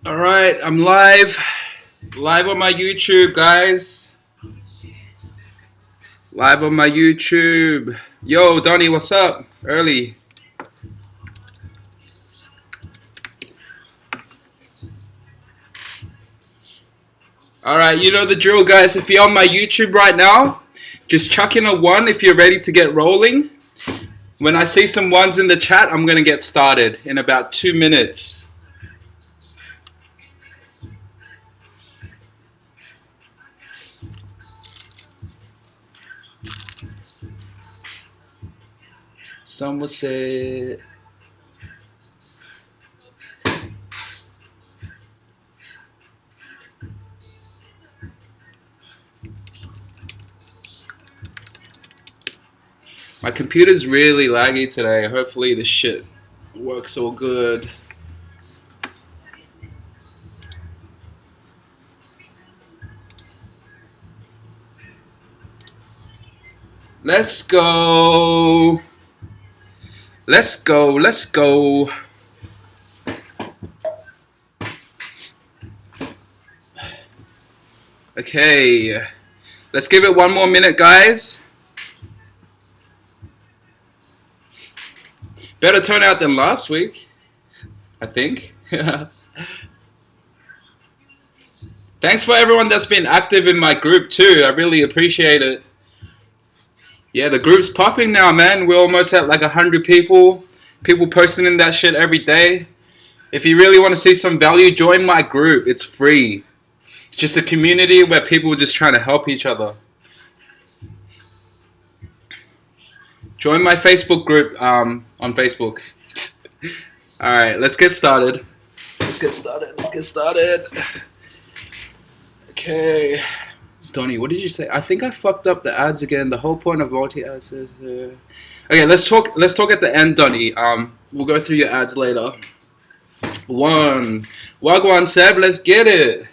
All right, I'm live on my YouTube, guys. Live on my YouTube. Yo, Donnie, what's up? Early. All right, you know the drill, guys. If you're on my YouTube right now, just chuck in a 1 if you're ready to get rolling. When I see some 1s in the chat, I'm going to get started in about 2 minutes. Some will say... My computer's really laggy today. Hopefully this shit works all good. Let's go. Let's go. Let's go. Okay. Let's give it 1 more minute, guys. Better turnout than last week, I think. Thanks for everyone that's been active in my group too. I really appreciate it. Yeah, the group's popping now, man. We're almost at like 100 people. People posting in that shit every day. If you really want to see some value, join my group. It's free. It's just a community where people are just trying to help each other. Join my Facebook group on Facebook. Alright, let's get started. Let's get started. Okay. Donnie, what did you say? I think I fucked up the ads again. The whole point of multi-ads is... Okay, let's talk at the end, Donnie. We'll go through your ads later. 1. Wagwan Seb, let's get it.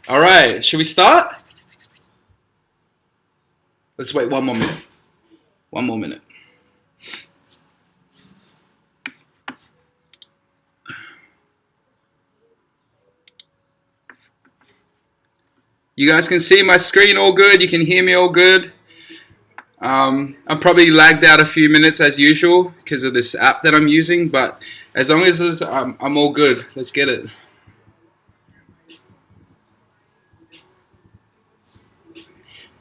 Alright, should we start? Let's wait 1 more minute. 1 more minute. You guys can see my screen all good. You can hear me all good. I'm probably lagged out a few minutes as usual because of this app that I'm using. But as long as I'm all good. Let's get it.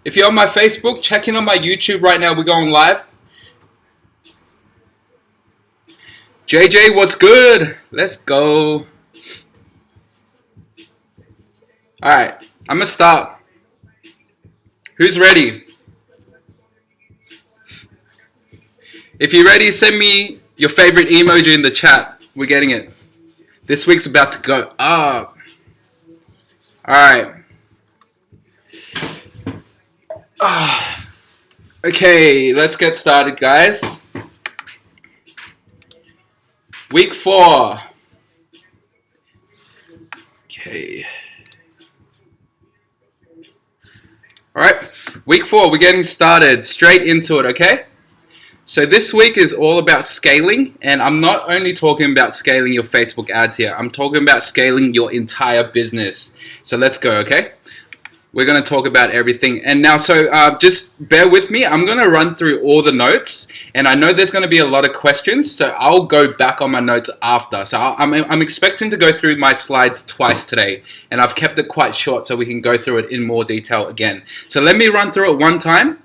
If you're on my Facebook, check in on my YouTube right now. We're going live. JJ, what's good? Let's go. Alright, I'm going to start. Who's ready? If you're ready, send me your favorite emoji in the chat. We're getting it. This week's about to go up. Alright. Okay, let's get started, guys. Week 4. Okay. Alright, week 4, we're getting started. Straight into it, okay? So this week is all about scaling, and I'm not only talking about scaling your Facebook ads here. I'm talking about scaling your entire business. So let's go, okay? We're going to talk about everything. And now, so just bear with me. I'm going to run through all the notes. And I know there's going to be a lot of questions. So I'll go back on my notes after. So I'm expecting to go through my slides twice today. And I've kept it quite short so we can go through it in more detail again. So let me run through it one time.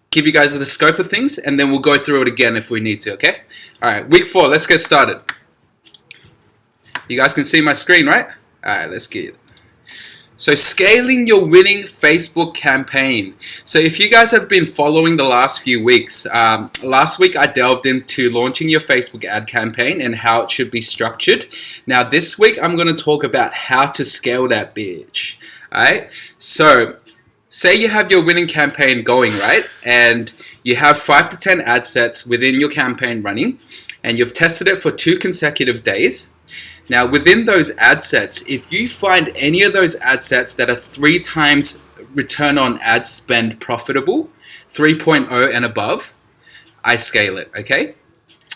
Give you guys the scope of things. And then we'll go through it again if we need to, okay? All right, week 4. Let's get started. You guys can see my screen, right? All right, let's get it. So scaling your winning Facebook campaign. So if you guys have been following the last few weeks, last week I delved into launching your Facebook ad campaign and how it should be structured. Now this week I'm going to talk about how to scale that bitch. Alright, so say you have your winning campaign going, right? And you have 5 to 10 ad sets within your campaign running and you've tested it for 2 consecutive days. Now, within those ad sets, if you find any of those ad sets that are 3 times return on ad spend profitable, 3.0 and above, I scale it, okay?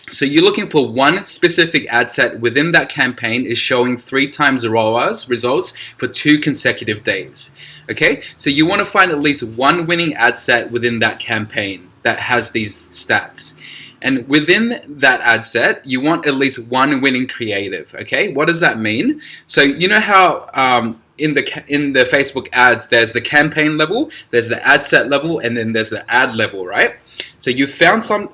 So you're looking for one specific ad set within that campaign is showing 3 times ROAS results for 2 consecutive days. Okay, so you want to find at least one winning ad set within that campaign that has these stats. And within that ad set, you want at least one winning creative. Okay, what does that mean? So you know how in the Facebook ads, there's the campaign level, there's the ad set level, and then there's the ad level, right? So you found some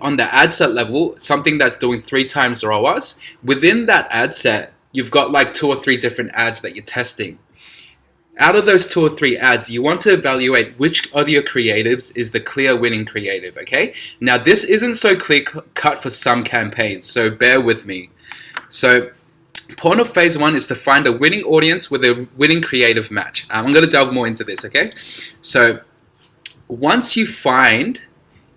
on the ad set level, something that's doing 3 times ROAS. Within that ad set, you've got like 2 or 3 different ads that you're testing. Out of those 2 or 3 ads, you want to evaluate which of your creatives is the clear winning creative, okay? Now, this isn't so clear cut for some campaigns, so bear with me. So, point of phase 1 is to find a winning audience with a winning creative match. I'm going to delve more into this, okay? So, once you find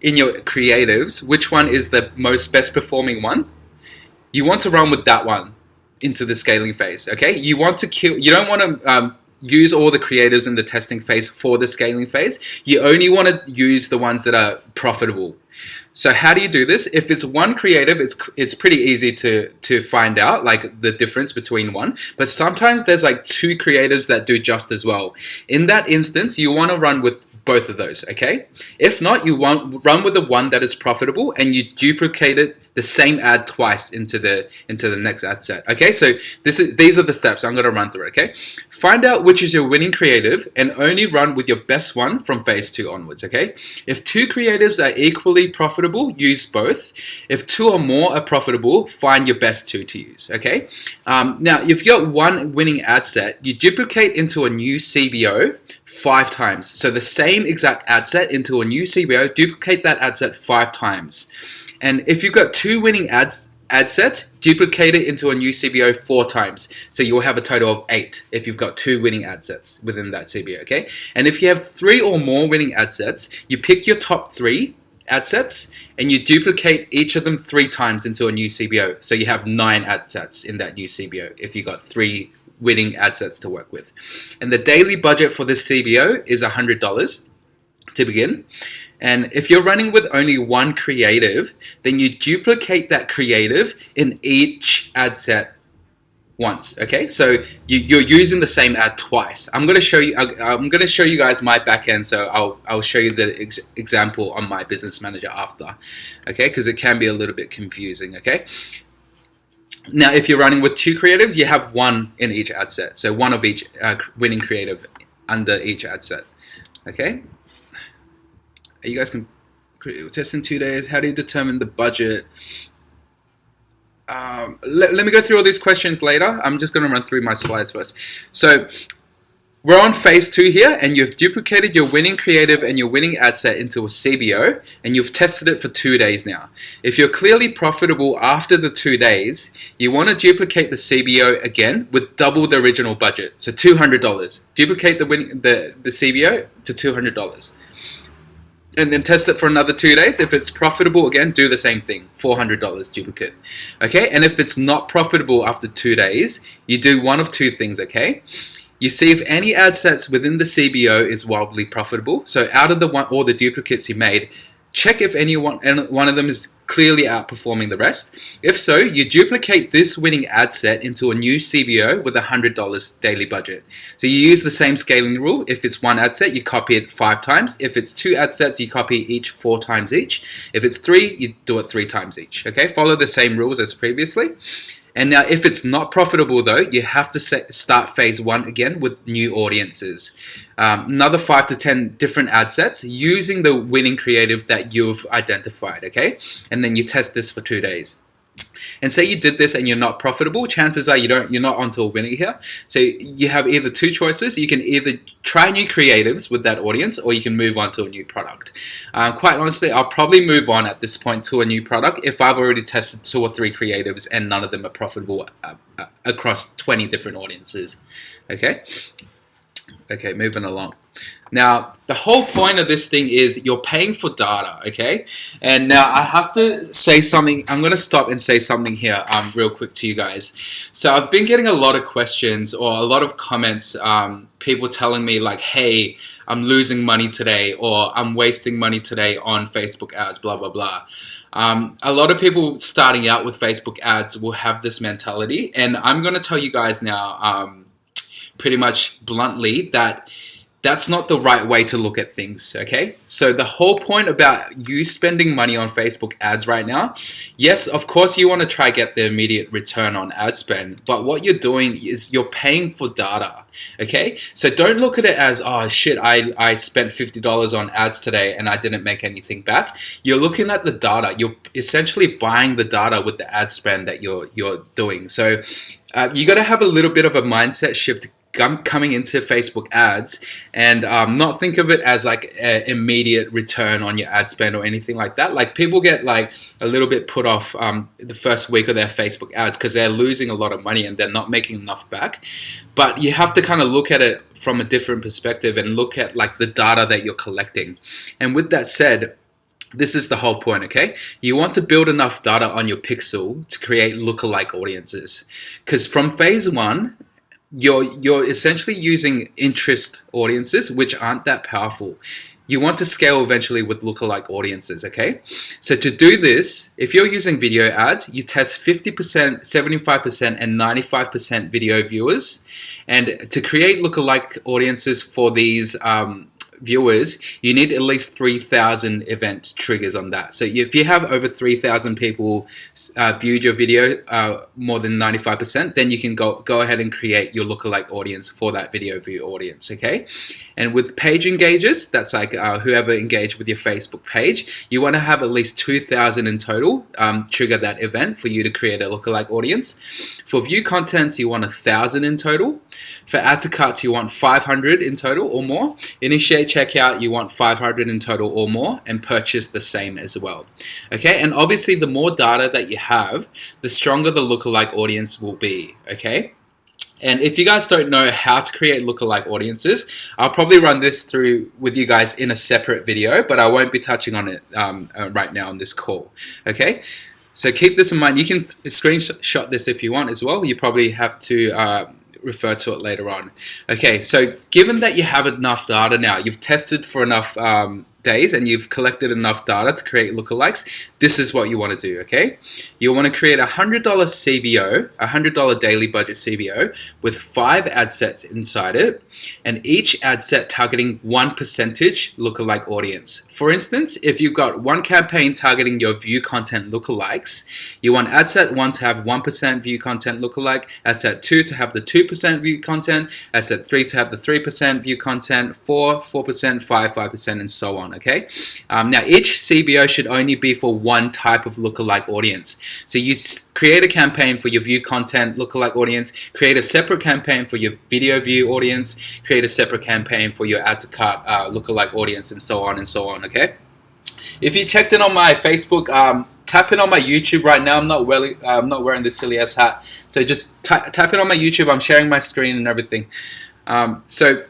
in your creatives which one is the most best performing one, you want to run with that one into the scaling phase, okay? You want to you don't want to use all the creatives in the testing phase for the scaling phase. You only want to use the ones that are profitable. So how do you do this? If it's one creative, it's pretty easy to find out like the difference between one. But sometimes there's like 2 creatives that do just as well. In that instance, you want to run with both of those, okay? If not, you want run with the one that is profitable and you duplicate it the same ad twice into the next ad set. Okay, so these are the steps I'm going to run through. Okay, find out which is your winning creative and only run with your best one from phase 2 onwards. Okay, if 2 creatives are equally profitable, use both. If 2 or more are profitable, find your best 2 to use. Okay, now if you got one winning ad set, you duplicate into a new CBO 5 times. So the same exact ad set into a new CBO, duplicate that ad set 5 times. And if you've got 2 winning ad sets, duplicate it into a new CBO 4 times. So you'll have a total of 8 if you've got 2 winning ad sets within that CBO, okay? And if you have 3 or more winning ad sets, you pick your top 3 ad sets and you duplicate each of them 3 times into a new CBO. So you have 9 ad sets in that new CBO if you got 3 winning ad sets to work with. And the daily budget for this CBO is $100 to begin. And if you're running with only one creative, then you duplicate that creative in each ad set once. Okay, so you're using the same ad twice. I'm going to show you guys my backend, so I'll show you the example on my business manager after. Okay, because it can be a little bit confusing. Okay. Now, if you're running with 2 creatives, you have 1 in each ad set. So 1 of each winning creative under each ad set. Okay. You guys can test in 2 days. How do you determine the budget? Let me go through all these questions later. I'm just going to run through my slides first. So we're on phase 2 here, and you've duplicated your winning creative and your winning ad set into a CBO, and you've tested it for 2 days now. If you're clearly profitable after the 2 days, you want to duplicate the CBO again with double the original budget, so $200. Duplicate the CBO to $200. And then test it for another 2 days. If it's profitable, again, do the same thing, $400 duplicate. Okay, and if it's not profitable after 2 days, you do one of 2 things, okay? You see if any ad sets within the CBO is wildly profitable. So out of all the duplicates you made, check if one of them is clearly outperforming the rest. If so, you duplicate this winning ad set into a new CBO with $100 daily budget. So you use the same scaling rule. If it's 1 ad set, you copy it 5 times. If it's 2 ad sets, you copy each 4 times each. If it's 3, you do it 3 times each. Okay, follow the same rules as previously. And now if it's not profitable though, you have to start phase 1 again with new audiences. Another 5 to 10 different ad sets using the winning creative that you've identified, okay? And then you test this for 2 days. And say you did this and you're not profitable, chances are you're not onto a winner here. So you have either 2 choices. You can either try new creatives with that audience, or you can move on to a new product. Quite honestly, I'll probably move on at this point to a new product if I've already tested 2 or 3 creatives and none of them are profitable across 20 different audiences. Okay. Okay, moving along. Now, the whole point of this thing is you're paying for data, okay? And now I have to say something. I'm going to stop and say something here real quick to you guys. So I've been getting a lot of questions or a lot of comments, people telling me like, hey, I'm losing money today, or I'm wasting money today on Facebook ads, blah, blah, blah. A lot of people starting out with Facebook ads will have this mentality. And I'm going to tell you guys now, pretty much bluntly, that that's not the right way to look at things, okay? So the whole point about you spending money on Facebook ads right now, yes, of course you want to try get the immediate return on ad spend, but what you're doing is you're paying for data, okay? So don't look at it as, oh shit, I spent $50 on ads today and I didn't make anything back. You're looking at the data. You're essentially buying the data with the ad spend that you're doing. So you got to have a little bit of a mindset shift coming into Facebook ads, and not think of it as like an immediate return on your ad spend or anything like that. Like people get like a little bit put off the first week of their Facebook ads because they're losing a lot of money and they're not making enough back. But you have to kind of look at it from a different perspective and look at like the data that you're collecting. And with that said, this is the whole point, okay? You want to build enough data on your pixel to create lookalike audiences. Because from phase one, you're essentially using interest audiences, which aren't that powerful. You want to scale eventually with lookalike audiences, okay? So to do this, if you're using video ads, you test 50%, 75%, and 95% video viewers. And to create lookalike audiences for these viewers, you need at least 3,000 event triggers on that. So if you have over 3,000 people viewed your video more than 95%, then you can go ahead and create your lookalike audience for that video view audience, okay? And with page engagers, that's like whoever engaged with your Facebook page, you want to have at least 2,000 in total trigger that event for you to create a lookalike audience. For view contents, you want 1,000 in total. For add to carts, you want 500 in total or more. Initiate checkout, you want 500 in total or more, and purchase the same as well. Okay, and obviously the more data that you have, the stronger the lookalike audience will be, okay? And if you guys don't know how to create lookalike audiences, I'll probably run this through with you guys in a separate video, but I won't be touching on it right now on this call, okay? So keep this in mind. You can screenshot this if you want as well. You probably have to refer to it later on. Okay, so given that you have enough data now, you've tested for enough days and you've collected enough data to create lookalikes, this is what you want to do, okay? You want to create a $100 CBO, a $100 daily budget CBO with 5 ad sets inside it, and each ad set targeting 1% lookalike audience. For instance, if you've got one campaign targeting your view content lookalikes, you want ad set 1 to have 1% view content lookalike, ad set 2 to have the 2% view content, ad set 3 to have the 3% view content, 4, 4%, 5, 5%, and so on. Okay. Now each CBO should only be for one type of lookalike audience. So you create a campaign for your view content lookalike audience, create a separate campaign for your video view audience, create a separate campaign for your add to cart lookalike audience, and so on and so on. Okay. If you checked in on my Facebook, tap in on my YouTube right now. I'm not wearing this silly ass hat. So just tap in on my YouTube. I'm sharing my screen and everything. So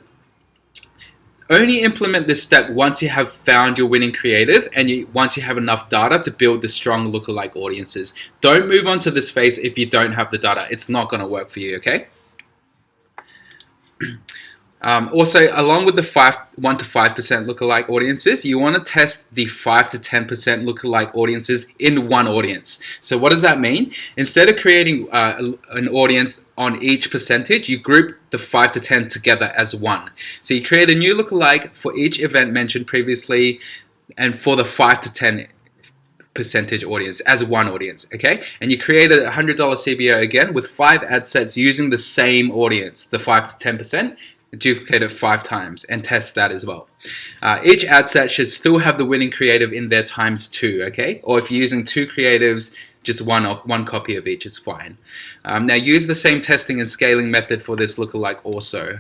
only implement this step once you have found your winning creative and once you have enough data to build the strong lookalike audiences. Don't move on to this phase if you don't have the data. It's not going to work for you, okay? Also, along with the 1 to 5% lookalike audiences, you want to test the 5 to 10% lookalike audiences in one audience. So what does that mean? Instead of creating an audience on each percentage, you group the 5 to 10 together as one. So you create a new lookalike for each event mentioned previously and for the 5 to 10 percentage audience as one audience, okay? And you create a $100 CBO again with 5 ad sets using the same audience, the 5 to 10%. Duplicate it 5 times and test that as well. Each ad set should still have the winning creative in there ×2, okay? Or if you're using 2 creatives, just one copy of each is fine. Now use the same testing and scaling method for this lookalike also.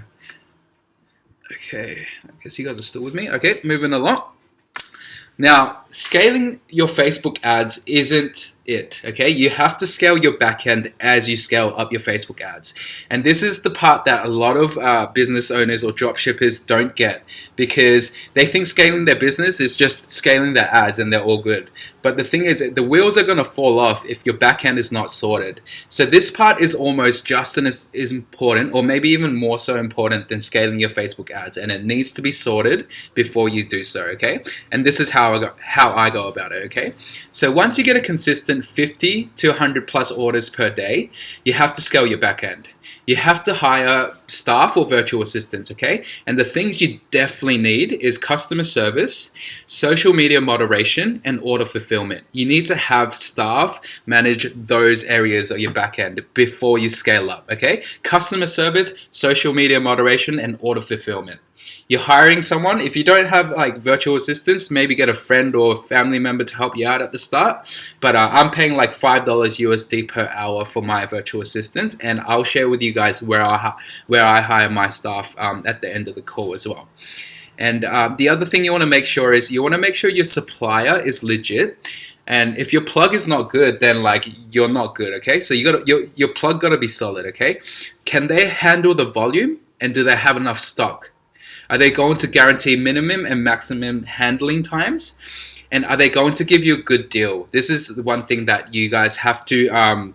Okay, I guess you guys are still with me. Okay, moving along. Now, scaling your Facebook ads isn't it, okay? You have to scale your backend as you scale up your Facebook ads. And this is the part that a lot of business owners or dropshippers don't get, because they think scaling their business is just scaling their ads and they're all good. But the thing is, the wheels are going to fall off if your backend is not sorted. So this part is almost just as important, or maybe even more so important than scaling your Facebook ads, and it needs to be sorted before you do so, okay? And this is how I go about it, okay? So once you get a consistent 50 to 100 plus orders per day, you have to scale your backend. You have to hire staff or virtual assistants, okay? And the things you definitely need is customer service, social media moderation, and order fulfillment. You need to have staff manage those areas of your backend before you scale up, okay? Customer service, social media moderation, and order fulfillment. You're hiring someone. If you don't have like virtual assistants, maybe get a friend or a family member to help you out at the start. But I'm paying like $5 USD per hour for my virtual assistants, and I'll share with you guys where I hire my staff at the end of the call as well. And the other thing you want to make sure is you want to make sure your supplier is legit. And if your plug is not good, then like you're not good, okay? So your plug got to be solid, okay? Can they handle the volume, and do they have enough stock? Are they going to guarantee minimum and maximum handling times? And are they going to give you a good deal? This is the one thing that you guys have to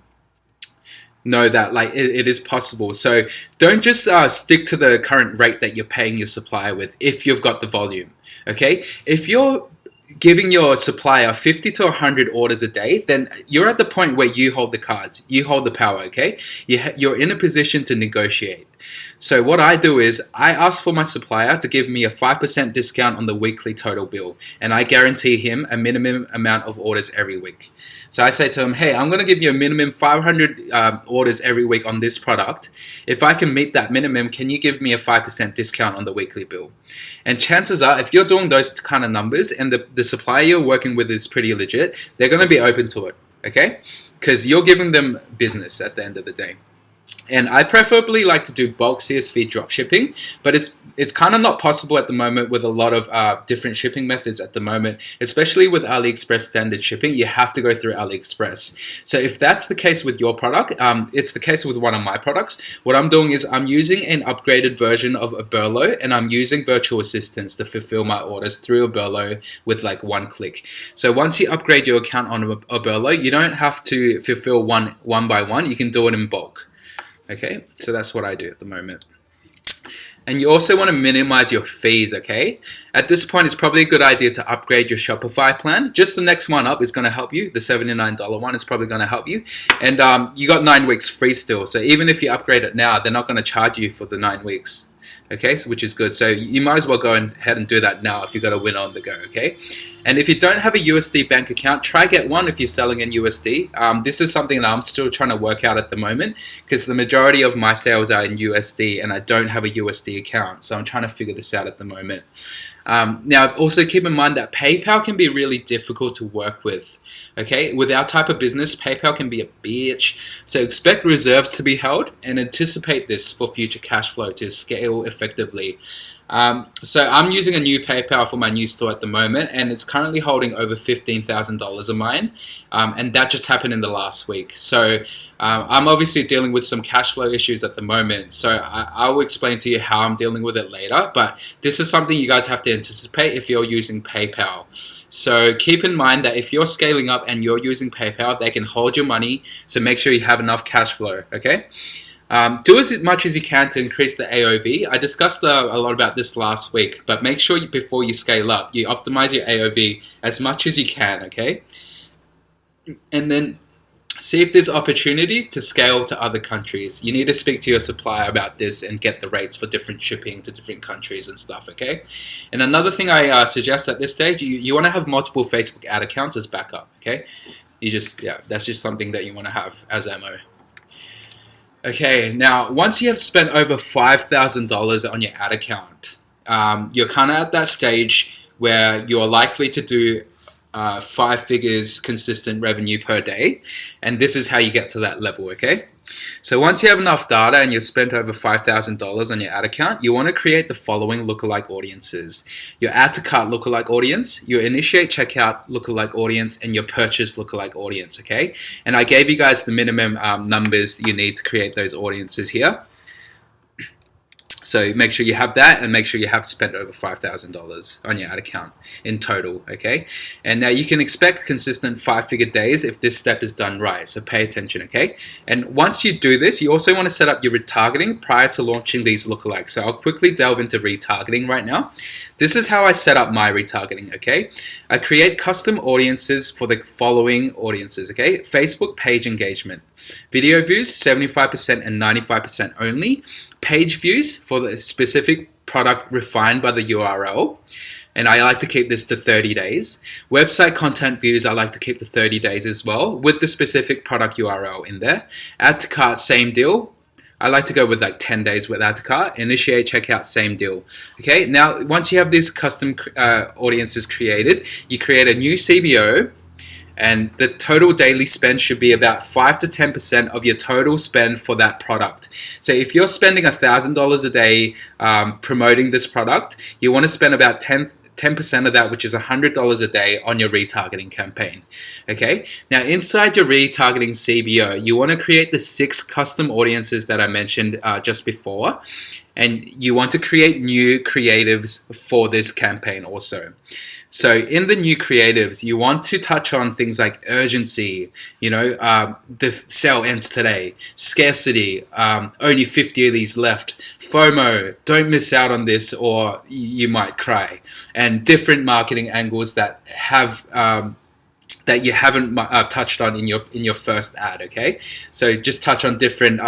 know, that like it is possible. So don't just stick to the current rate that you're paying your supplier with if you've got the volume, okay? If you're giving your supplier 50 to 100 orders a day, then you're at the point where you hold the cards, you hold the power, okay? You're in a position to negotiate. So what I do is I ask for my supplier to give me a 5% discount on the weekly total bill, and I guarantee him a minimum amount of orders every week. So I say to him, hey, I'm going to give you a minimum 500 orders every week on this product. If I can meet that minimum, can you give me a 5% discount on the weekly bill? And chances are, if you're doing those kind of numbers and the supplier you're working with is pretty legit, they're going to be open to it, okay? Because you're giving them business at the end of the day. And I preferably like to do bulk CSV drop shipping, but it's kind of not possible at the moment with a lot of different shipping methods at the moment, especially with AliExpress standard shipping. You have to go through AliExpress. So if that's the case with your product, it's the case with one of my products. What I'm doing is I'm using an upgraded version of Oberlo, and I'm using virtual assistants to fulfill my orders through Oberlo with like one click. So once you upgrade your account on Oberlo, you don't have to fulfill one by one. You can do it in bulk. Okay, so that's what I do at the moment. And you also want to minimize your fees, okay? At this point, it's probably a good idea to upgrade your Shopify plan. Just the next one up is going to help you. The $79 one is probably going to help you. And you got 9 weeks free still. So even if you upgrade it now, they're not going to charge you for the 9 weeks. Okay, so which is good. So you might as well go ahead and do that now if you've got a win on the go, okay? And if you don't have a USD bank account, try get one if you're selling in USD. This is something that I'm still trying to work out at the moment, because the majority of my sales are in USD and I don't have a USD account. So I'm trying to figure this out at the moment. Now, also keep in mind that PayPal can be really difficult to work with. Okay, with our type of business, PayPal can be a bitch. So expect reserves to be held and anticipate this for future cash flow to scale effectively. So I'm using a new PayPal for my new store at the moment, and it's currently holding over $15,000 of mine, and that just happened in the last week. So I'm obviously dealing with some cash flow issues at the moment, so I will explain to you how I'm dealing with it later, but this is something you guys have to anticipate if you're using PayPal. So keep in mind that if you're scaling up and you're using PayPal, they can hold your money, so make sure you have enough cash flow, okay? Do as much as you can to increase the AOV. I discussed a lot about this last week, but make sure before you scale up, you optimize your AOV as much as you can, okay? And then see if there's opportunity to scale to other countries. You need to speak to your supplier about this and get the rates for different shipping to different countries and stuff, okay? And another thing I suggest at this stage, you want to have multiple Facebook ad accounts as backup, okay? That's just something that you want to have as ammo. Okay, now once you have spent over $5,000 on your ad account, you're kind of at that stage where you're likely to do 5 figures consistent revenue per day, and this is how you get to that level, okay? So once you have enough data and you've spent over $5,000 on your ad account, you want to create the following lookalike audiences: your add to cart lookalike audience, your initiate checkout lookalike audience, and your purchase lookalike audience. Okay, and I gave you guys the minimum numbers that you need to create those audiences here. So make sure you have that, and make sure you have spent over $5,000 on your ad account in total, okay? And now you can expect consistent 5-figure days if this step is done right, so pay attention, okay? And once you do this, you also want to set up your retargeting prior to launching these lookalikes. So I'll quickly delve into retargeting right now. This is how I set up my retargeting, okay? I create custom audiences for the following audiences, okay? Facebook page engagement, video views 75% and 95% only, page views for the specific product refined by the URL, and I like to keep this to 30 days. Website content views I like to keep to 30 days as well, with the specific product URL in there. Add to cart, same deal. I like to go with like 10 days with add to cart. Initiate checkout, same deal. Okay, now once you have these custom audiences created, you create a new CBO, and the total daily spend should be about 5 to 10% of your total spend for that product. So if you're spending $1,000 a day promoting this product, you want to spend about 10% of that, which is $100 a day, on your retargeting campaign. Okay, now inside your retargeting CBO, you want to create the 6 custom audiences that I mentioned just before, and you want to create new creatives for this campaign also. So in the new creatives, you want to touch on things like urgency, the sale ends today, scarcity, only 50 of these left, FOMO, don't miss out on this or you might cry, and different marketing angles that have that you haven't touched on in your first ad. Okay, so just touch on different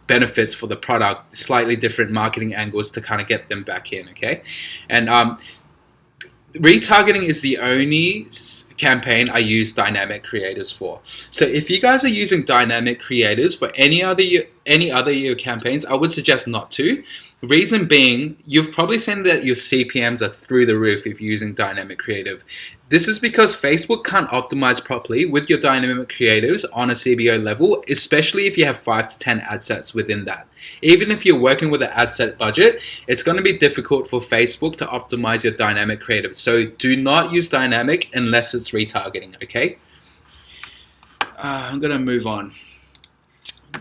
benefits for the product, slightly different marketing angles to kind of get them back in. Okay, and retargeting is the only campaign I use dynamic creators for. So if you guys are using dynamic creators for any other year campaigns, I would suggest not to. Reason being, you've probably seen that your CPMs are through the roof if you're using dynamic creative. This is because Facebook can't optimize properly with your dynamic creatives on a CBO level, especially if you have 5 to 10 ad sets within that. Even if you're working with an ad set budget, it's going to be difficult for Facebook to optimize your dynamic creative. So do not use dynamic unless it's retargeting, okay? I'm going to move on.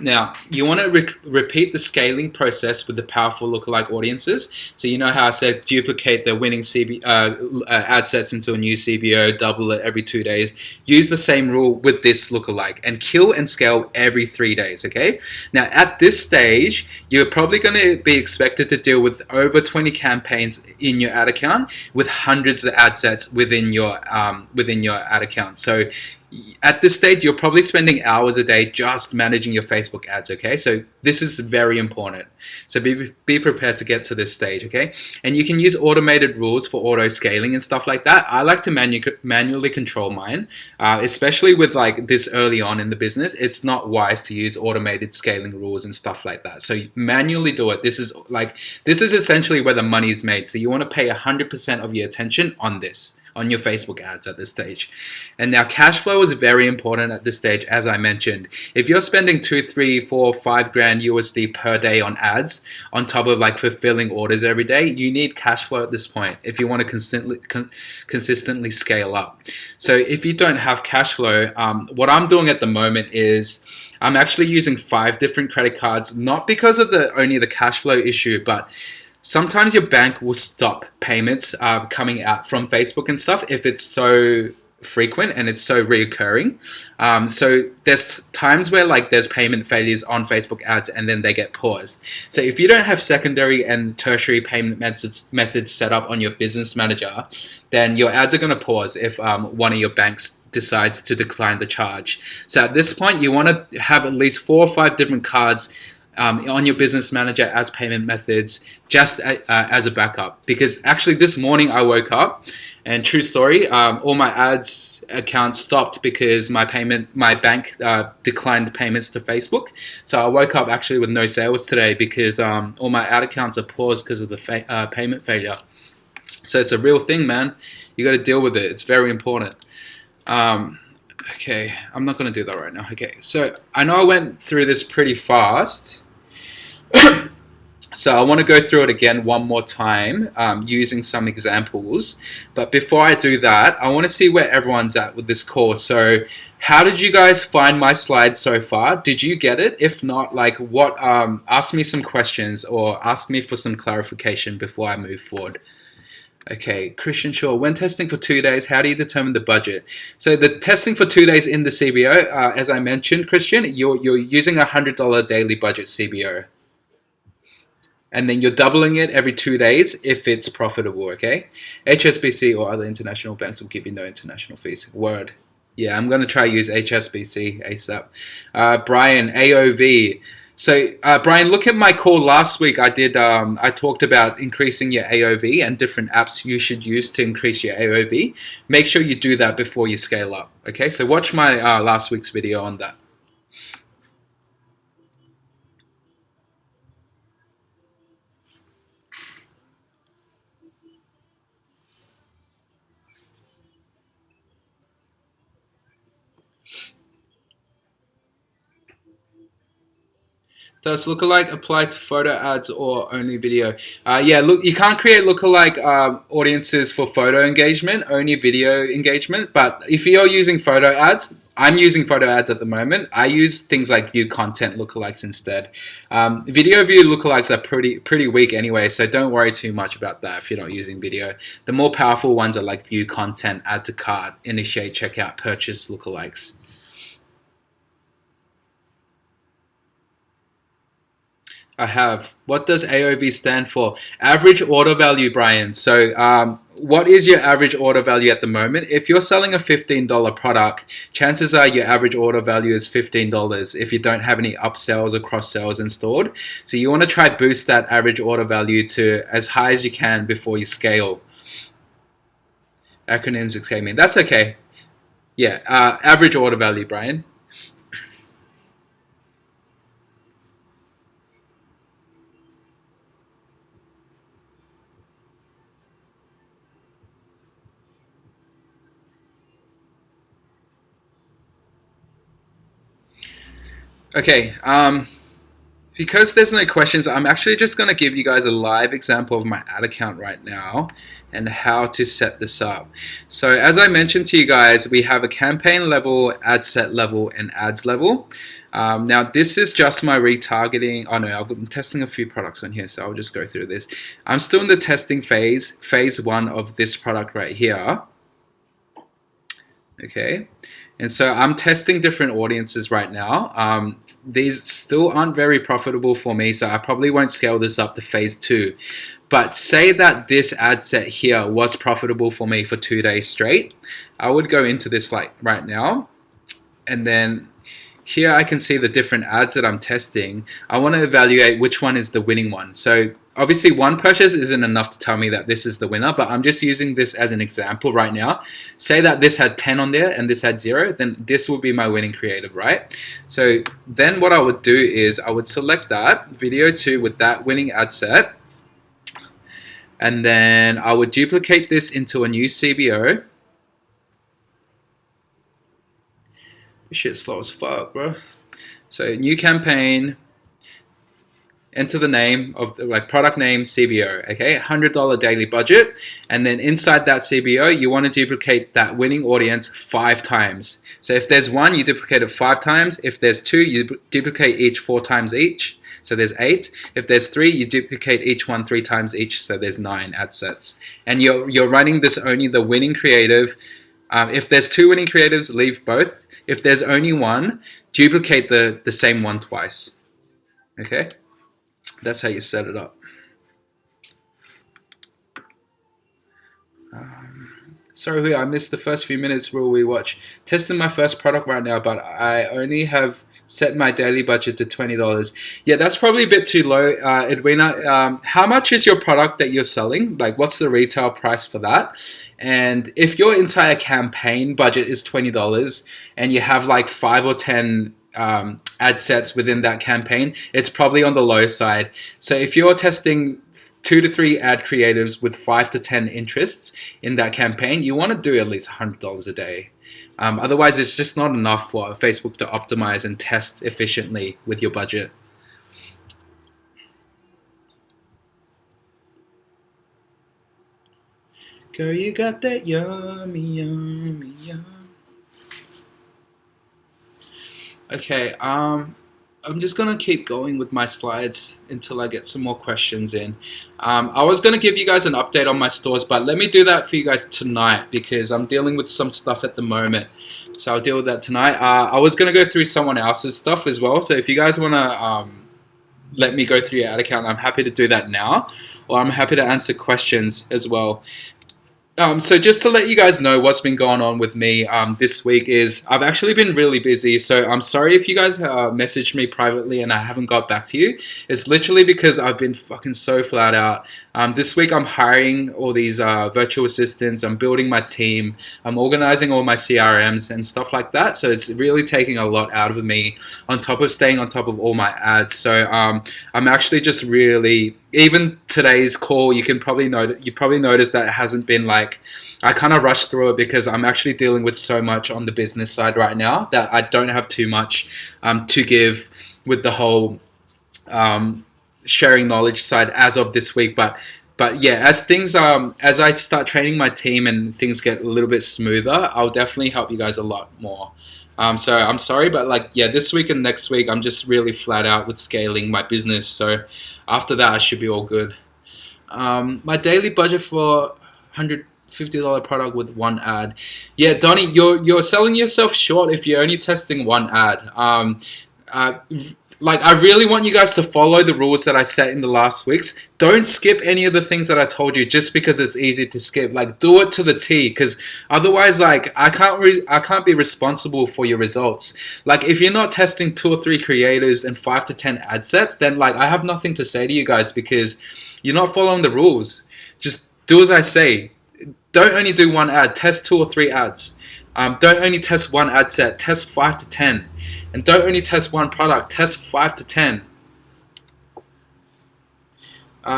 Now, you want to repeat the scaling process with the powerful lookalike audiences. So you know how I said duplicate the winning ad sets into a new CBO, double it every 2 days. Use the same rule with this lookalike and kill and scale every 3 days, okay? Now, at this stage, you're probably going to be expected to deal with over 20 campaigns in your ad account with hundreds of ad sets within your ad account. So at this stage, you're probably spending hours a day just managing your Facebook ads, okay? So this is very important. So be prepared to get to this stage, okay? And you can use automated rules for auto scaling and stuff like that. I like to manually control mine, especially with like this early on in the business. It's not wise to use automated scaling rules and stuff like that. So manually do it. This is essentially where the money is made. So you want to pay 100% of your attention on this, on your Facebook ads at this stage. And now cash flow is very important at this stage, as I mentioned. If you're spending 2, 3, 4, 5 grand USD per day on ads, on top of like fulfilling orders every day, you need cash flow at this point if you want to consistently scale up. So if you don't have cash flow, what I'm doing at the moment is I'm actually using 5 different credit cards, not because of only the cash flow issue, but sometimes your bank will stop payments coming out from Facebook and stuff if it's so frequent and it's so reoccurring. So there's times where like there's payment failures on Facebook ads and then they get paused. So if you don't have secondary and tertiary payment methods set up on your business manager, then your ads are going to pause if one of your banks decides to decline the charge. So at this point, you want to have at least 4 or 5 different cards on your business manager as payment methods, just as a backup. Because actually this morning I woke up, and true story, all my ads accounts stopped because my bank declined payments to Facebook. So I woke up actually with no sales today because all my ad accounts are paused because of the payment failure. So it's a real thing, man. You got to deal with it. It's very important. Okay, I'm not going to do that right now. Okay, so I know I went through this pretty fast. So I want to go through it again one more time using some examples. But before I do that, I want to see where everyone's at with this course. So how did you guys find my slides so far? Did you get it? If not, like what? Ask me some questions or ask me for some clarification before I move forward. Okay, Christian Shaw. When testing for 2 days, how do you determine the budget? So the testing for 2 days in the CBO, as I mentioned, Christian, you're using a $100 daily budget CBO. And then you're doubling it every 2 days if it's profitable, okay? HSBC or other international banks will give you no international fees. Word. Yeah, I'm going to try use HSBC ASAP. Brian, AOV. So, Brian, look at my call last week. I talked about increasing your AOV and different apps you should use to increase your AOV. Make sure you do that before you scale up, okay? So watch my last week's video on that. Does lookalike apply to photo ads or only video? Yeah, look, you can't create lookalike audiences for photo engagement, only video engagement. But if you're using photo ads, I'm using photo ads at the moment. I use things like view content lookalikes instead. Video view lookalikes are pretty weak anyway, so don't worry too much about that if you're not using video. The more powerful ones are like view content, add to cart, initiate checkout, purchase lookalikes. I have. What does AOV stand for? Average order value, Brian. So what is your average order value at the moment? If you're selling a $15 product, chances are your average order value is $15 if you don't have any upsells or cross sells installed. So you want to try boost that average order value to as high as you can before you scale. Acronyms escape me. That's okay. Yeah, average order value, Brian. Okay, because there's no questions, I'm actually just going to give you guys a live example of my ad account right now and how to set this up. So as I mentioned to you guys, we have a campaign level, ad set level, and ads level. Now this is just my retargeting. Oh no, I'm testing a few products on here, so I'll just go through this. I'm still in the testing phase 1 of this product right here. Okay, and so I'm testing different audiences right now. These still aren't very profitable for me, so I probably won't scale this up to phase 2. But say that this ad set here was profitable for me for 2 days straight. I would go into this like right now, and then here I can see the different ads that I'm testing. I want to evaluate which one is the winning one. So obviously one purchase isn't enough to tell me that this is the winner, but I'm just using this as an example right now. Say that this had 10 on there and this had 0, then this would be my winning creative, right? So then what I would do is I would select that video 2 with that winning ad set, and then I would duplicate this into a new CBO. This shit's slow as fuck, bro. So new campaign, enter the name of the like product name CBO, okay, $100 daily budget, and then inside that CBO you want to duplicate that winning audience 5 times. So if there's 1, you duplicate it 5 times. If there's 2, you duplicate each 4 times each. So there's 8. If there's 3, you duplicate each one 3 times each. So there's 9 ad sets, and you're running this only the winning creative. If there's 2 winning creatives, leave both. If there's only 1, duplicate the same one twice. Okay, that's how you set it up. Sorry, I missed the first few minutes. Will we watch? Testing my first product right now, but I only have set my daily budget to $20. Yeah, that's probably a bit too low, Edwina. How much is your product that you're selling? Like, what's the retail price for that? And if your entire campaign budget is $20 and you have like 5 or 10 ad sets within that campaign, it's probably on the low side. So if you're testing 2 to 3 ad creatives with 5 to 10 interests in that campaign, you want to do at least $100 a day. Otherwise, it's just not enough for Facebook to optimize and test efficiently with your budget. Girl, you got that yummy, yummy, yum. Okay, I'm just gonna keep going with my slides until I get some more questions in. I was gonna give you guys an update on my stores, but let me do that for you guys tonight because I'm dealing with some stuff at the moment. So I'll deal with that tonight. I was gonna go through someone else's stuff as well. So if you guys wanna let me go through your ad account, I'm happy to do that now, or I'm happy to answer questions as well. So just to let you guys know what's been going on with me this week is I've actually been really busy. So I'm sorry if you guys messaged me privately and I haven't got back to you. It's literally because I've been fucking so flat out. This week I'm hiring all these virtual assistants. I'm building my team. I'm organizing all my CRMs and stuff like that. So it's really taking a lot out of me on top of staying on top of all my ads. So I'm actually just really... Even today's call, you probably noticed that it hasn't been like I kind of rushed through it because I'm actually dealing with so much on the business side right now that I don't have too much to give with the whole sharing knowledge side as of this week. But yeah, as I start training my team and things get a little bit smoother, I'll definitely help you guys a lot more. So I'm sorry, but like, yeah, this week and next week, I'm just really flat out with scaling my business. So after that, I should be all good. My daily budget for $150 product with one ad. Yeah, Donnie, you're selling yourself short if you're only testing one ad. Like, I really want you guys to follow the rules that I set in the last weeks. Don't skip any of the things that I told you just because it's easy to skip. Like, do it to the T, because otherwise, like, I can't be responsible for your results. Like, if you're not testing 2 or 3 creatives and 5 to 10 ad sets, then like I have nothing to say to you guys because you're not following the rules. Just do as I say. Don't only do one ad. Test 2 or 3 ads. Don't only test one ad set. Test 5 to 10. And don't only test one product, test 5 to 10.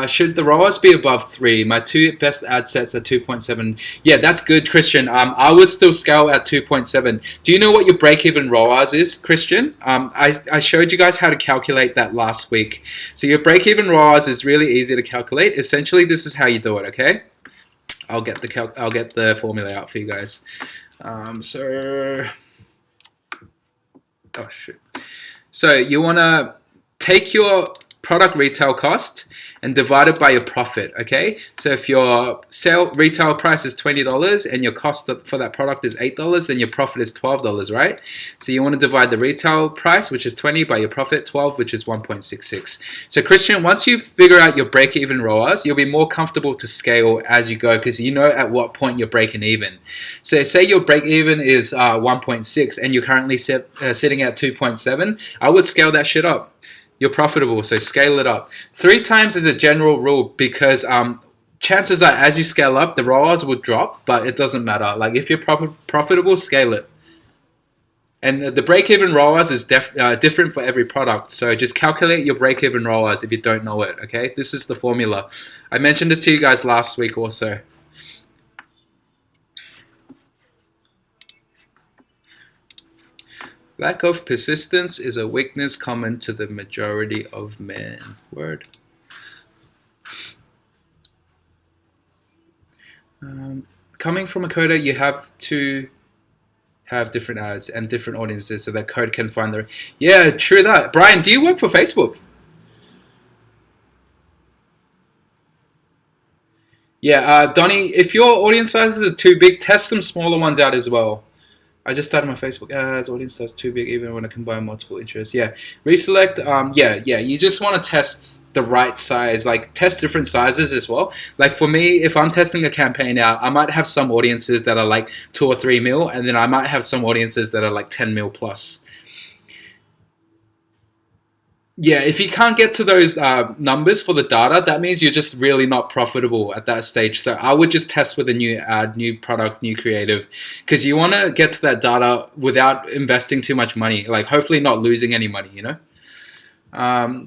Should the ROAS be above 3? My 2 best ad sets are 2.7. Yeah, that's good, Christian. I would still scale at 2.7. Do you know what your break-even ROAS is, Christian? I showed you guys how to calculate that last week. So your break-even ROAS is really easy to calculate. Essentially, this is how you do it, okay? I'll get the formula out for you guys. Oh shit. So you want to take your product retail cost and divide it by your profit, okay? So if your retail price is $20 and your cost for that product is $8, then your profit is $12, right? So you want to divide the retail price, which is 20, by your profit, 12, which is 1.66. So Christian, once you figure out your break-even ROAS, you'll be more comfortable to scale as you go because you know at what point you're breaking even. So say your break-even is 1.6 and you're currently sitting at 2.7, I would scale that shit up. You're profitable, so scale it up. 3 times is a general rule because chances are as you scale up, the ROAS will drop, but it doesn't matter. Like if you're profitable, scale it. And the break-even ROAS is different for every product. So just calculate your break-even ROAS if you don't know it, okay? This is the formula. I mentioned it to you guys last week also. Lack of persistence is a weakness common to the majority of men. Word. Coming from a coder, you have to have different ads and different audiences so that code can find the... Yeah, true that. Brian, do you work for Facebook? Yeah, Donnie, if your audience sizes are too big, test some smaller ones out as well. I just started my Facebook ads, audience size too big even when I combine multiple interests. Yeah, reselect, yeah, you just want to test the right size, like test different sizes as well. Like for me, if I'm testing a campaign out, I might have some audiences that are like 2 or 3 mil, and then I might have some audiences that are like 10 mil plus. Yeah, if you can't get to those numbers for the data, that means you're just really not profitable at that stage. So I would just test with a new ad, new product, new creative, because you want to get to that data without investing too much money, like hopefully not losing any money, you know?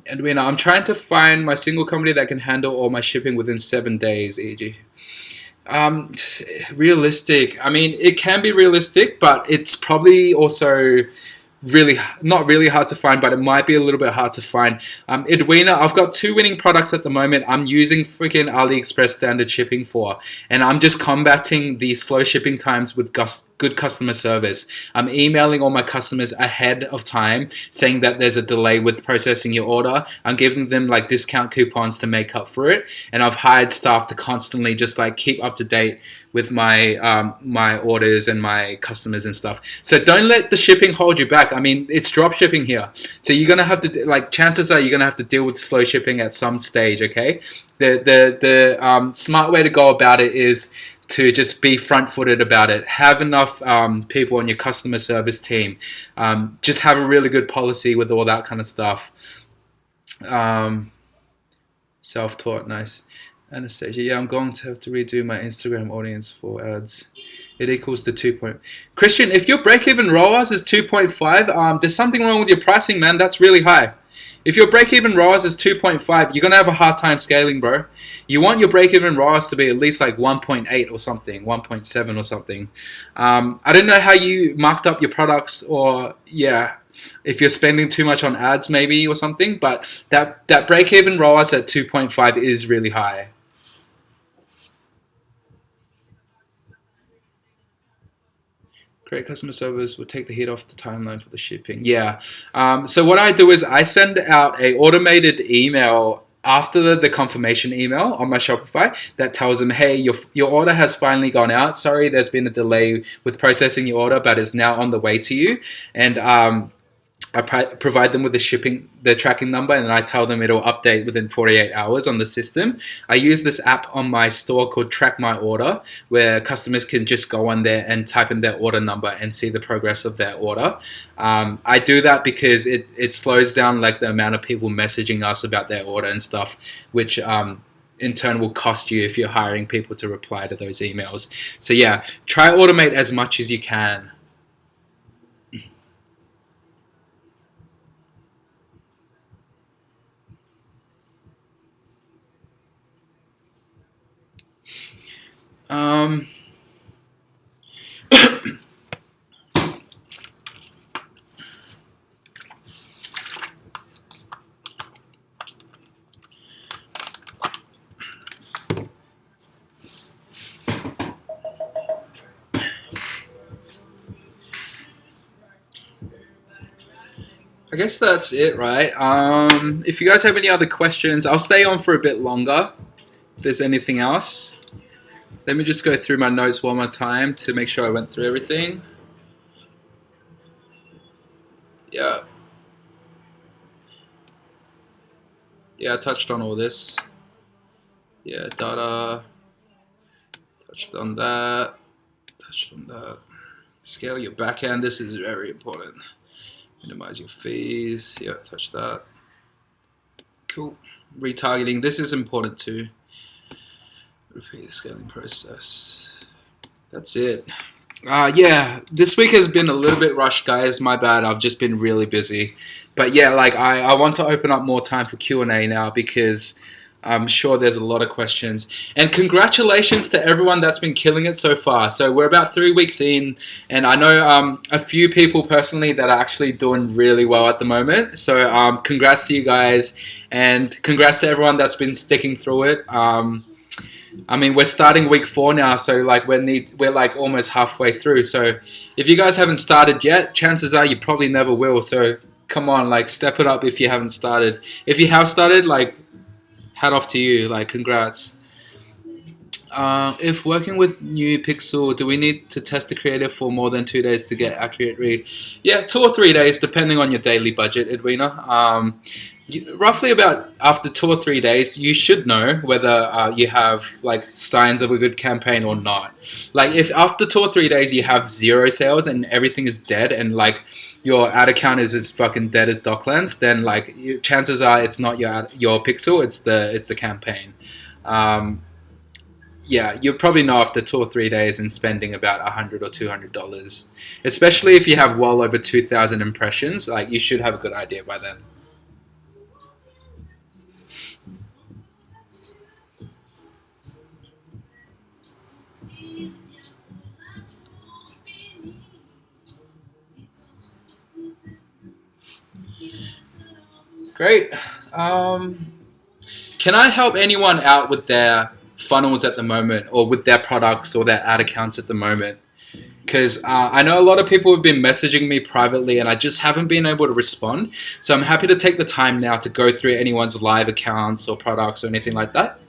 Edwina, I'm trying to find my single company that can handle all my shipping within 7 days, e.g. Um, Realistic. I mean, it can be realistic, but it's probably also really not really hard to find, but it might be a little bit hard to find. Edwina, I've got two winning products at the moment. I'm using freaking AliExpress standard shipping for, and I'm just combating the slow shipping times with good customer service. I'm emailing all my customers ahead of time saying that there's a delay with processing your order. I'm giving them like discount coupons to make up for it, and I've hired staff to constantly just like keep up to date with my orders and my customers and stuff. So don't let the shipping hold you back. I mean, it's drop shipping here, so you're gonna have to like. Chances are you're gonna have to deal with slow shipping at some stage. Okay, the smart way to go about it is to just be front-footed about it. Have enough people on your customer service team. Just have a really good policy with all that kind of stuff. Um, Self-taught, nice. Anastasia, yeah, I'm going to have to redo my Instagram audience for ads. It equals to 2 point. Christian, if your break-even ROAS is 2.5, there's something wrong with your pricing, man. That's really high. If your break-even ROAS is 2.5, you're gonna have a hard time scaling, bro. You want your break-even ROAS to be at least like 1.8 or something, 1.7 or something. I don't know how you marked up your products, or yeah, if you're spending too much on ads maybe or something, but that break-even ROAS at 2.5 is really high. Great customer service will take the heat off the timeline for the shipping. Yeah. So what I do is I send out a automated email after the confirmation email on my Shopify that tells them, hey, your order has finally gone out. Sorry, there's been a delay with processing your order, but it's now on the way to you. And I provide them with the tracking number, and then I tell them it'll update within 48 hours on the system. I use this app on my store called Track My Order, where customers can just go on there and type in their order number and see the progress of their order. I do that because it slows down like the amount of people messaging us about their order and stuff, which in turn will cost you if you're hiring people to reply to those emails. So yeah, try automate as much as you can. Um, I guess that's it, right? If you guys have any other questions, I'll stay on for a bit longer. If there's anything else, let me just go through my notes one more time to make sure I went through everything. Yeah, yeah, I touched on all this. Yeah, data, touched on that, touched on that. Scale your backend, this is very important. Minimize your fees, yeah, touch that. Cool. Retargeting, this is important too. Repeat the scaling process. That's it. Yeah, this week has been a little bit rushed, guys. My bad. I've just been really busy. But yeah, like I want to open up more time for Q&A now because I'm sure there's a lot of questions. And congratulations to everyone that's been killing it so far. So we're about 3 weeks in, and I know a few people personally that are actually doing really well at the moment. So congrats to you guys, and congrats to everyone that's been sticking through it. I mean, we're starting week 4 now, so like we're like almost halfway through. So if you guys haven't started yet, chances are you probably never will. So come on, like step it up if you haven't started. If you have started, like hat off to you, like congrats. If working with new Pixel, do we need to test the creative for more than 2 days to get accurate read? Yeah, 2 or 3 days, depending on your daily budget, Edwina. Roughly about after 2 or 3 days, you should know whether you have like signs of a good campaign or not. Like if after 2 or 3 days you have zero sales and everything is dead and like your ad account is as fucking dead as Docklands, then like chances are it's not your pixel, it's the campaign. Um, yeah, you'll probably know after 2 or 3 days and spending about $100 or $200, especially if you have well over 2,000 impressions. Like you should have a good idea by then. Great. Um, can I help anyone out with their funnels at the moment, or with their products or their ad accounts at the moment? Because I know a lot of people have been messaging me privately and I just haven't been able to respond. So I'm happy to take the time now to go through anyone's live accounts or products or anything like that.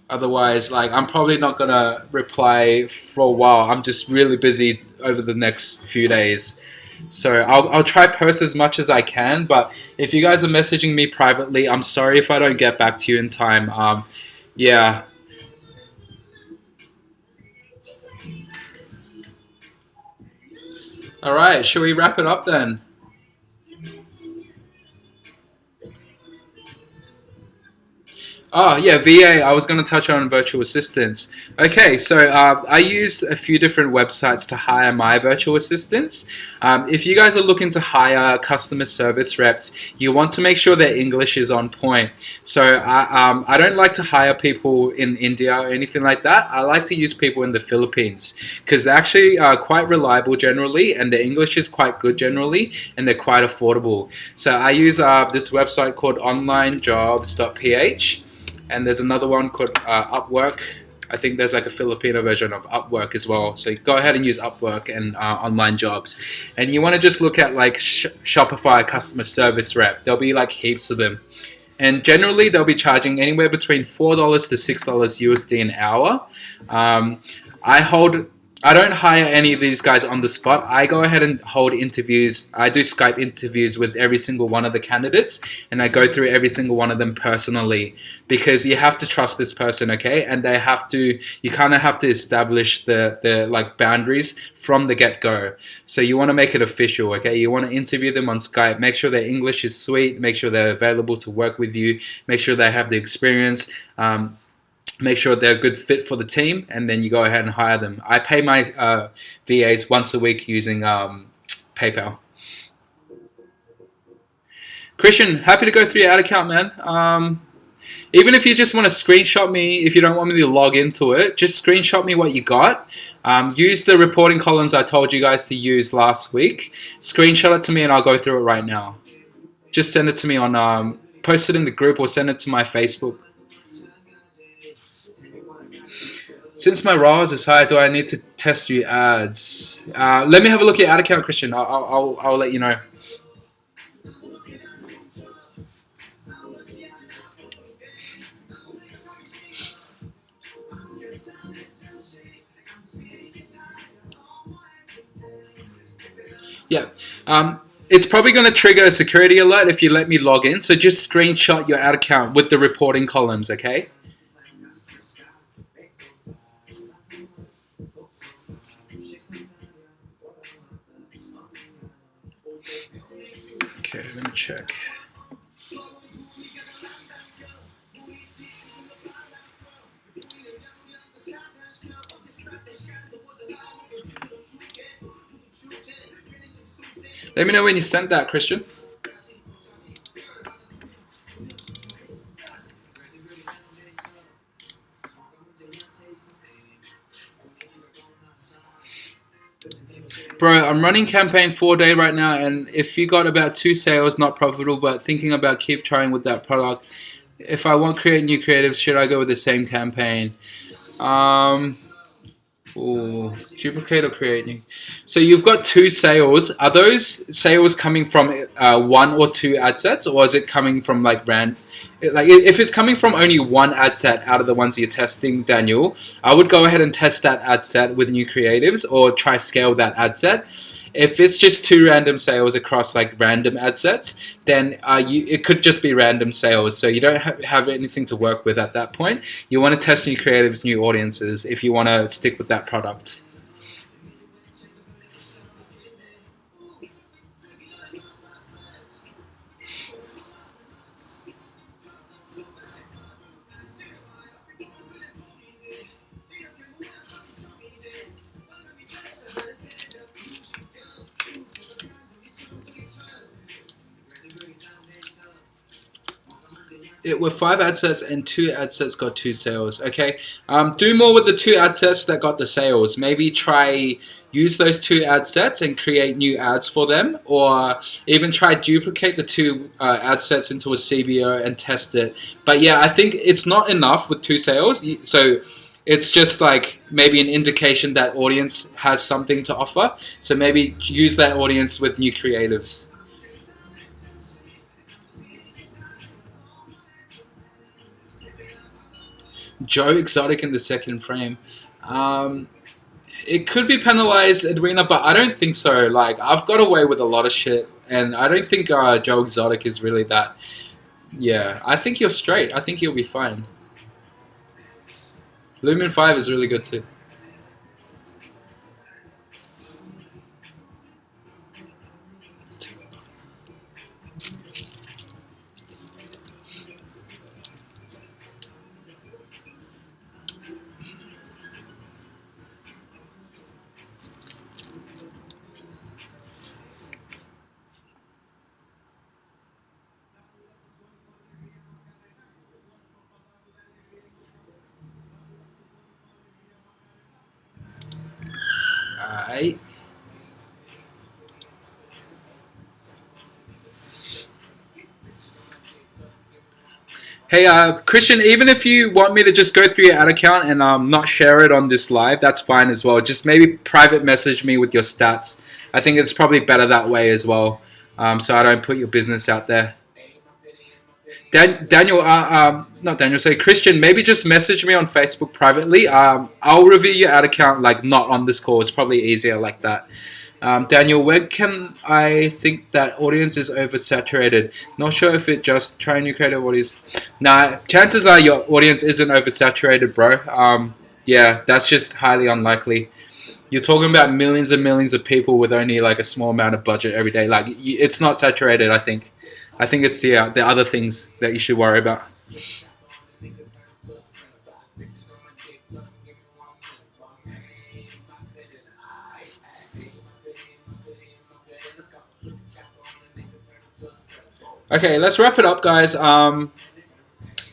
Otherwise, like, I'm probably not gonna reply for a while. I'm just really busy over the next few days. So I'll try post as much as I can, but if you guys are messaging me privately, I'm sorry if I don't get back to you in time. Yeah. All right. Shall we wrap it up then? Oh, yeah, VA. I was going to touch on virtual assistants. Okay, so I use a few different websites to hire my virtual assistants. If you guys are looking to hire customer service reps, you want to make sure their English is on point. So I don't like to hire people in India or anything like that. I like to use people in the Philippines because they're actually quite reliable generally, and their English is quite good generally, and they're quite affordable. So I use this website called onlinejobs.ph, and there's another one called Upwork. I think there's like a Filipino version of Upwork as well. So go ahead and use Upwork and online jobs. And you want to just look at like Shopify customer service rep. There'll be like heaps of them. And generally, they'll be charging anywhere between $4 to $6 USD an hour. Um, I hold. I don't hire any of these guys on the spot. I go ahead and hold interviews. I do Skype interviews with every single one of the candidates, and I go through every single one of them personally because you have to trust this person, okay? And they have to. You kind of have to establish the like boundaries from the get go. So you want to make it official, okay? You want to interview them on Skype. Make sure their English is sweet. Make sure they're available to work with you. Make sure they have the experience. Make sure they're a good fit for the team, and then you go ahead and hire them. I pay my VAs once a week using PayPal. Christian, happy to go through your ad account, man. Even if you just want to screenshot me, if you don't want me to log into it, just screenshot me what you got. Use the reporting columns I told you guys to use last week. Screenshot it to me and I'll go through it right now. Just send it to me on, post it in the group or send it to my Facebook. Since my RAW is high, do I need to test you ads? Let me have a look at your ad account, Christian. I'll let you know. Yeah. It's probably going to trigger a security alert if you let me log in. So just screenshot your ad account with the reporting columns, okay? Okay, let me check. Let me know when you sent that, Christian. Bro, I'm running campaign 4-day right now, and if you got about 2 sales, not profitable, but thinking about keep trying with that product, if I want to create new creatives, should I go with the same campaign? Ooh, duplicate or create new. So you've got 2 sales. Are those sales coming from 1 or 2 ad sets, or is it coming from like like if it's coming from only 1 ad set out of the ones you're testing, Daniel, I would go ahead and test that ad set with new creatives or try scale that ad set. If it's just 2 random sales across like random ad sets, then it could just be random sales. So you don't have anything to work with at that point. You want to test new creatives, new audiences if you want to stick with that product. it were 5 ad sets and 2 ad sets got 2 sales. Okay, do more with the 2 ad sets that got the sales. Maybe try use those 2 ad sets and create new ads for them, or even try duplicate the 2 ad sets into a CBO and test it. But yeah, I think it's not enough with 2 sales. So it's just like maybe an indication that audience has something to offer. So maybe use that audience with new creatives. Joe Exotic in the second frame. Um, it could be penalized, Edwina, but I don't think so. Like, I've got away with a lot of shit, and I don't think Joe Exotic is really that. Yeah, I think you're straight. I think you'll be fine. Lumen 5 is really good too. Alright. Hey, Christian, even if you want me to just go through your ad account and not share it on this live, that's fine as well. Just maybe private message me with your stats. I think it's probably better that way as well, so I don't put your business out there. Daniel, not Daniel, say Christian, maybe just message me on Facebook privately. I'll review your ad account, like not on this call. It's probably easier like that. Daniel, where can I think that audience is oversaturated? Not sure if it just try new creative audience. Nah, chances are your audience isn't oversaturated, bro. Yeah, that's just highly unlikely. You're talking about millions and millions of people with only like a small amount of budget every day. Like, it's not saturated, I think. I think it's the other things that you should worry about. Okay, let's wrap it up, guys. I'll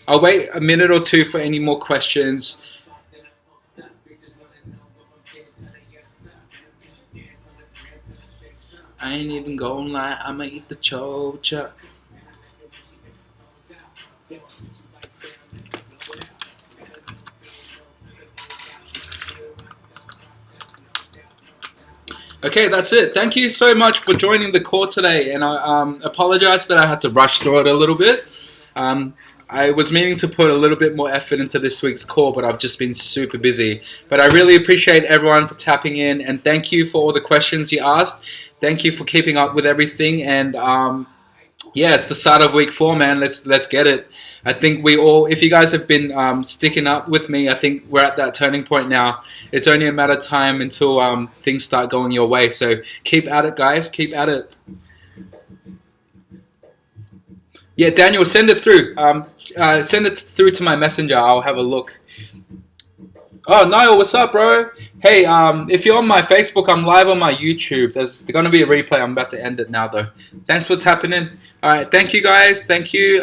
wait a minute or two for any more questions. I ain't even gonna lie, I'ma eat the chocha. Okay, that's it. Thank you so much for joining the call today, and I apologize that I had to rush through it a little bit. Um, I was meaning to put a little bit more effort into this week's call, but I've just been super busy. But I really appreciate everyone for tapping in, and thank you for all the questions you asked. Thank you for keeping up with everything, and yeah, it's the start of week 4, man. Let's get it. I think we all, if you guys have been sticking up with me, I think we're at that turning point now. It's only a matter of time until things start going your way. So keep at it, guys. Keep at it. Yeah, Daniel, send it through. Send it through to my messenger. I'll have a look. Oh, Niall, what's up, bro? Hey, if you're on my Facebook, I'm live on my YouTube. There's going to be a replay. I'm about to end it now, though. Thanks for tapping in. All right, thank you, guys. Thank you.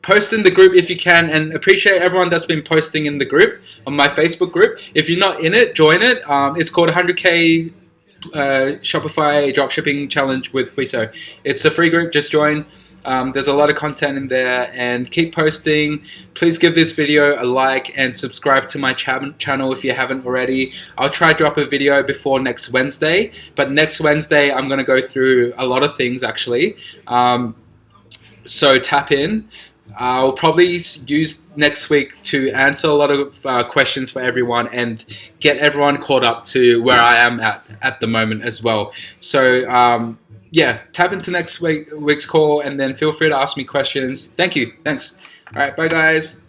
Post in the group if you can, and appreciate everyone that's been posting in the group, on my Facebook group. If you're not in it, join it. It's called 100K Shopify Dropshipping Challenge with Huiso. It's a free group. Just join. There's a lot of content in there, and keep posting. Please give this video a like and subscribe to my channel if you haven't already. I'll try to drop a video before next Wednesday, but next Wednesday I'm going to go through a lot of things actually. So tap in. I'll probably use next week to answer a lot of questions for everyone and get everyone caught up to where I am at the moment as well. So yeah, tap into next week's call, and then feel free to ask me questions. Thank you. Thanks. All right, bye, guys.